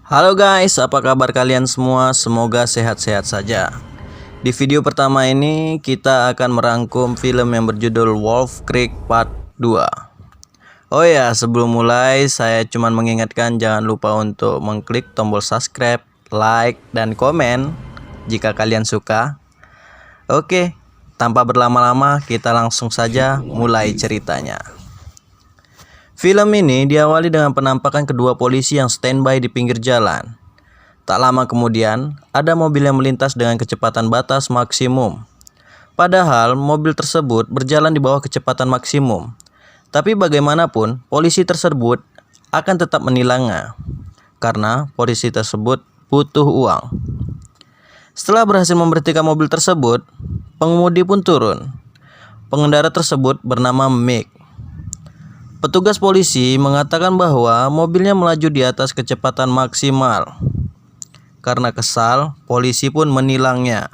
Halo guys, apa kabar kalian semua? Semoga sehat-sehat saja. Di video pertama ini kita akan merangkum film yang berjudul Wolf Creek Part 2. Oh ya, sebelum mulai saya cuma mengingatkan jangan lupa untuk mengklik tombol subscribe, like, dan komen jika kalian suka. Oke, tanpa berlama-lama kita langsung saja mulai ceritanya. Film ini diawali dengan penampakan kedua polisi yang standby di pinggir jalan. Tak lama kemudian, ada mobil yang melintas dengan kecepatan batas maksimum. Padahal mobil tersebut berjalan di bawah kecepatan maksimum. Tapi bagaimanapun, polisi tersebut akan tetap menilangnya, karena polisi tersebut butuh uang. Setelah berhasil memberhentikan mobil tersebut, pengemudi pun turun. Pengendara tersebut bernama Mick. Petugas polisi mengatakan bahwa mobilnya melaju di atas kecepatan maksimal. Karena kesal, polisi pun menilangnya.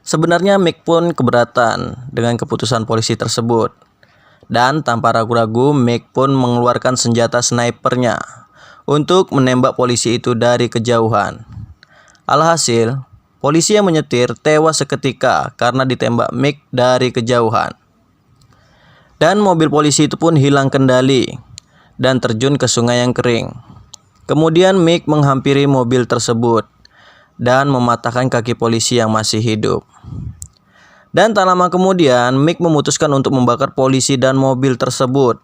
Sebenarnya Mick pun keberatan dengan keputusan polisi tersebut. Dan tanpa ragu-ragu, Mick pun mengeluarkan senjata snipernya untuk menembak polisi itu dari kejauhan. Alhasil, polisi yang menyetir tewas seketika karena ditembak Mick dari kejauhan. Dan mobil polisi itu pun hilang kendali dan terjun ke sungai yang kering. Kemudian Mick menghampiri mobil tersebut dan mematahkan kaki polisi yang masih hidup. Dan tak lama kemudian Mick memutuskan untuk membakar polisi dan mobil tersebut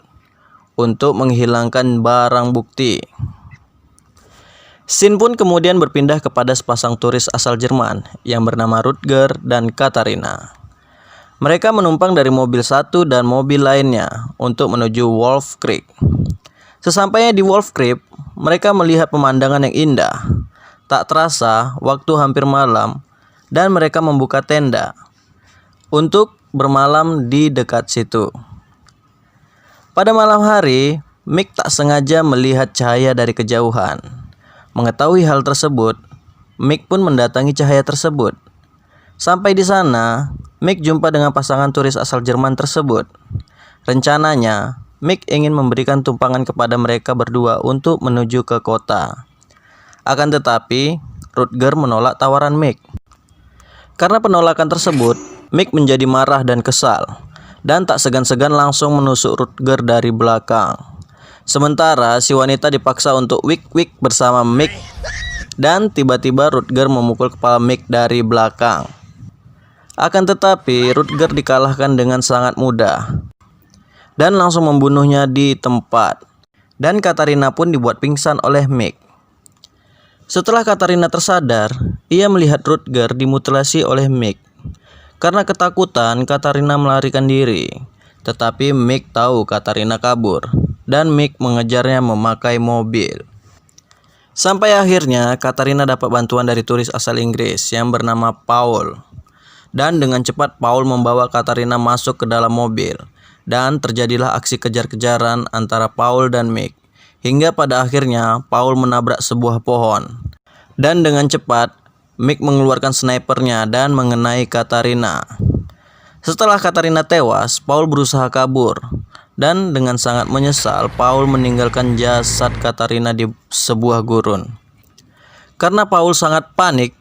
untuk menghilangkan barang bukti. Scene pun kemudian berpindah kepada sepasang turis asal Jerman yang bernama Rutger dan Katharina. Mereka menumpang dari mobil satu dan mobil lainnya untuk menuju Wolf Creek. Sesampainya di Wolf Creek, mereka melihat pemandangan yang indah. Tak terasa, waktu hampir malam dan mereka membuka tenda untuk bermalam di dekat situ. Pada malam hari, Mick tak sengaja melihat cahaya dari kejauhan. Mengetahui hal tersebut, Mick pun mendatangi cahaya tersebut. Sampai di sana, Mick jumpa dengan pasangan turis asal Jerman tersebut. Rencananya, Mick ingin memberikan tumpangan kepada mereka berdua untuk menuju ke kota. Akan tetapi, Rutger menolak tawaran Mick. Karena penolakan tersebut, Mick menjadi marah dan kesal, dan tak segan-segan langsung menusuk Rutger dari belakang. Sementara si wanita dipaksa untuk wik-wik bersama Mick, dan tiba-tiba Rutger memukul kepala Mick dari belakang. Akan tetapi Rutger dikalahkan dengan sangat mudah dan langsung membunuhnya di tempat. Dan Katharina pun dibuat pingsan oleh Mick. Setelah Katharina tersadar, ia melihat Rutger dimutilasi oleh Mick. Karena ketakutan, Katharina melarikan diri. Tetapi Mick tahu Katharina kabur dan Mick mengejarnya memakai mobil. Sampai akhirnya Katharina dapat bantuan dari turis asal Inggris yang bernama Paul. Dan dengan cepat Paul membawa Katharina masuk ke dalam mobil. Dan terjadilah aksi kejar-kejaran antara Paul dan Mick. Hingga pada akhirnya Paul menabrak sebuah pohon. Dan dengan cepat Mick mengeluarkan snipernya dan mengenai Katharina. Setelah Katharina tewas, Paul berusaha kabur. Dan dengan sangat menyesal, Paul meninggalkan jasad Katharina di sebuah gurun. Karena Paul sangat panik,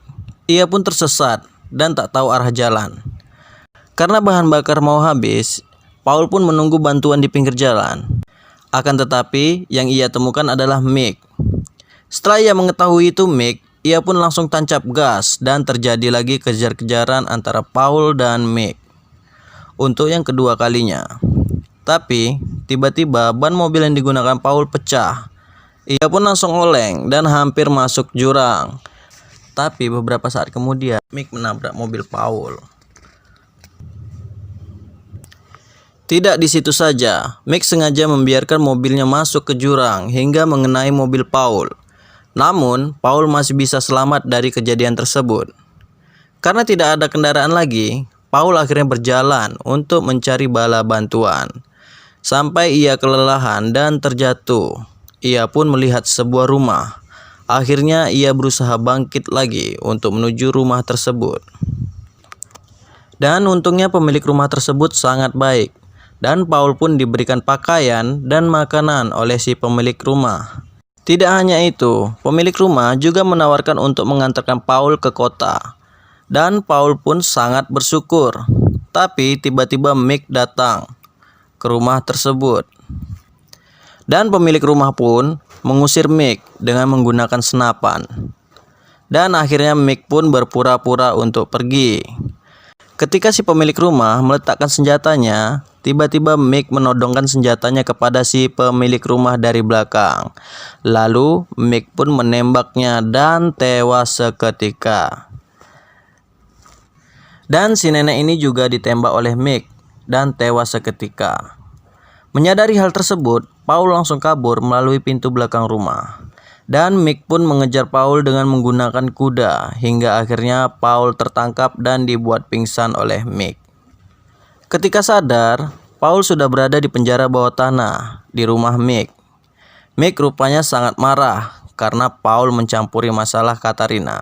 ia pun tersesat dan tak tahu arah jalan. Karena bahan bakar mau habis, Paul pun menunggu bantuan di pinggir jalan. Akan tetapi yang ia temukan adalah Mick. Setelah ia mengetahui itu Mick, ia pun langsung tancap gas dan terjadi lagi kejar-kejaran antara Paul dan Mick untuk yang kedua kalinya. Tapi tiba-tiba ban mobil yang digunakan Paul pecah. Ia pun langsung oleng dan hampir masuk jurang. Tapi beberapa saat kemudian Mick menabrak mobil Paul. Tidak di situ saja, Mick sengaja membiarkan mobilnya masuk ke jurang hingga mengenai mobil Paul. Namun, Paul masih bisa selamat dari kejadian tersebut. Karena tidak ada kendaraan lagi, Paul akhirnya berjalan untuk mencari bala bantuan. Sampai ia kelelahan dan terjatuh. Ia pun melihat sebuah rumah. Akhirnya ia berusaha bangkit lagi untuk menuju rumah tersebut. Dan untungnya pemilik rumah tersebut sangat baik. Dan Paul pun diberikan pakaian dan makanan oleh si pemilik rumah. Tidak hanya itu, pemilik rumah juga menawarkan untuk mengantarkan Paul ke kota. Dan Paul pun sangat bersyukur. Tapi tiba-tiba Mick datang ke rumah tersebut. Dan pemilik rumah pun mengusir Mick dengan menggunakan senapan. Dan akhirnya Mick pun berpura-pura untuk pergi. Ketika si pemilik rumah meletakkan senjatanya, tiba-tiba Mick menodongkan senjatanya kepada si pemilik rumah dari belakang. Lalu Mick pun menembaknya dan tewas seketika. Dan si nenek ini juga ditembak oleh Mick dan tewas seketika. Menyadari hal tersebut, Paul langsung kabur melalui pintu belakang rumah. Dan Mick pun mengejar Paul dengan menggunakan kuda hingga akhirnya Paul tertangkap dan dibuat pingsan oleh Mick. Ketika sadar, Paul sudah berada di penjara bawah tanah di rumah Mick. Mick rupanya sangat marah karena Paul mencampuri masalah Katarina.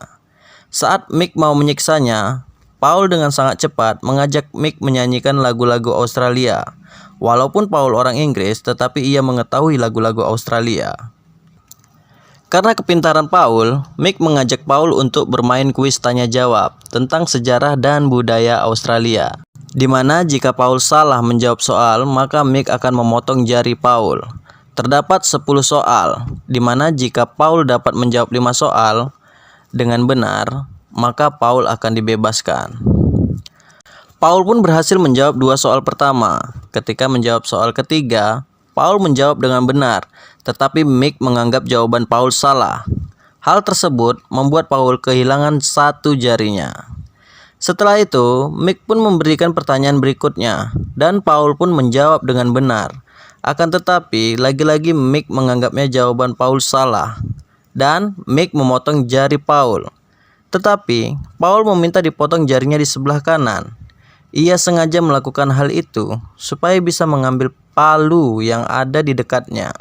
Saat Mick mau menyiksanya, Paul dengan sangat cepat mengajak Mick menyanyikan lagu-lagu Australia. Walaupun Paul orang Inggris, tetapi ia mengetahui lagu-lagu Australia. Karena kepintaran Paul, Mick mengajak Paul untuk bermain kuis tanya jawab tentang sejarah dan budaya Australia. Di mana jika Paul salah menjawab soal, maka Mick akan memotong jari Paul. Terdapat 10 soal, di mana jika Paul dapat menjawab 5 soal dengan benar, maka Paul akan dibebaskan. Paul pun berhasil menjawab 2 soal pertama. Ketika menjawab soal ketiga, Paul menjawab dengan benar, tetapi Mick menganggap jawaban Paul salah. Hal tersebut membuat Paul kehilangan 1 jarinya. Setelah itu, Mick pun memberikan pertanyaan berikutnya, dan Paul pun menjawab dengan benar. Akan tetapi, lagi-lagi Mick menganggapnya jawaban Paul salah, dan Mick memotong jari Paul. Tetapi, Paul meminta dipotong jarinya di sebelah kanan. Ia sengaja melakukan hal itu supaya bisa mengambil palu yang ada di dekatnya.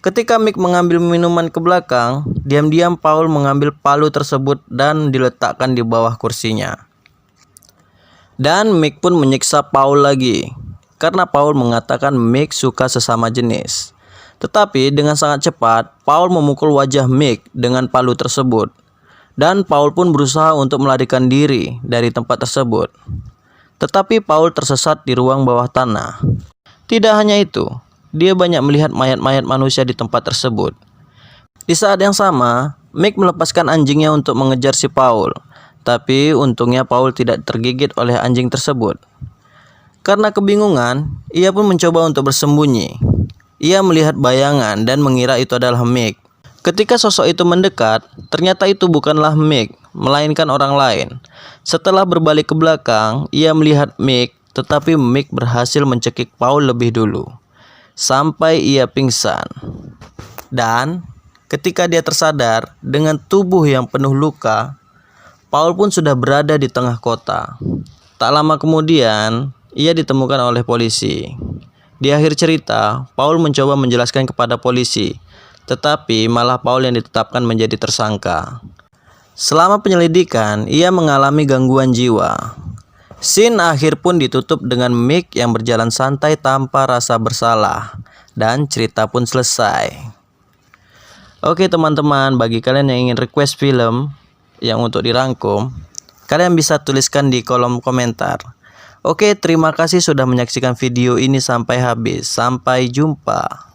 Ketika Mick mengambil minuman ke belakang, diam-diam Paul mengambil palu tersebut dan diletakkan di bawah kursinya. Dan Mick pun menyiksa Paul lagi, karena Paul mengatakan Mick suka sesama jenis. Tetapi dengan sangat cepat, Paul memukul wajah Mick dengan palu tersebut. Dan Paul pun berusaha untuk melarikan diri dari tempat tersebut. Tetapi Paul tersesat di ruang bawah tanah. Tidak hanya itu, dia banyak melihat mayat-mayat manusia di tempat tersebut. Di saat yang sama, Mick melepaskan anjingnya untuk mengejar si Paul. Tapi untungnya Paul tidak tergigit oleh anjing tersebut. Karena kebingungan, ia pun mencoba untuk bersembunyi. Ia melihat bayangan dan mengira itu adalah Mick. Ketika sosok itu mendekat, ternyata itu bukanlah Mick, melainkan orang lain. Setelah berbalik ke belakang, ia melihat Mick, tetapi Mick berhasil mencekik Paul lebih dulu, sampai ia pingsan. Dan ketika dia tersadar dengan tubuh yang penuh luka, Paul pun sudah berada di tengah kota. Tak lama kemudian, ia ditemukan oleh polisi. Di akhir cerita, Paul mencoba menjelaskan kepada polisi, tetapi malah Paul yang ditetapkan menjadi tersangka. Selama penyelidikan, ia mengalami gangguan jiwa. Scene akhir pun ditutup dengan Mick yang berjalan santai tanpa rasa bersalah. Dan cerita pun selesai. Oke teman-teman, bagi kalian yang ingin request film yang untuk dirangkum, kalian bisa tuliskan di kolom komentar. Oke, terima kasih sudah menyaksikan video ini sampai habis. Sampai jumpa.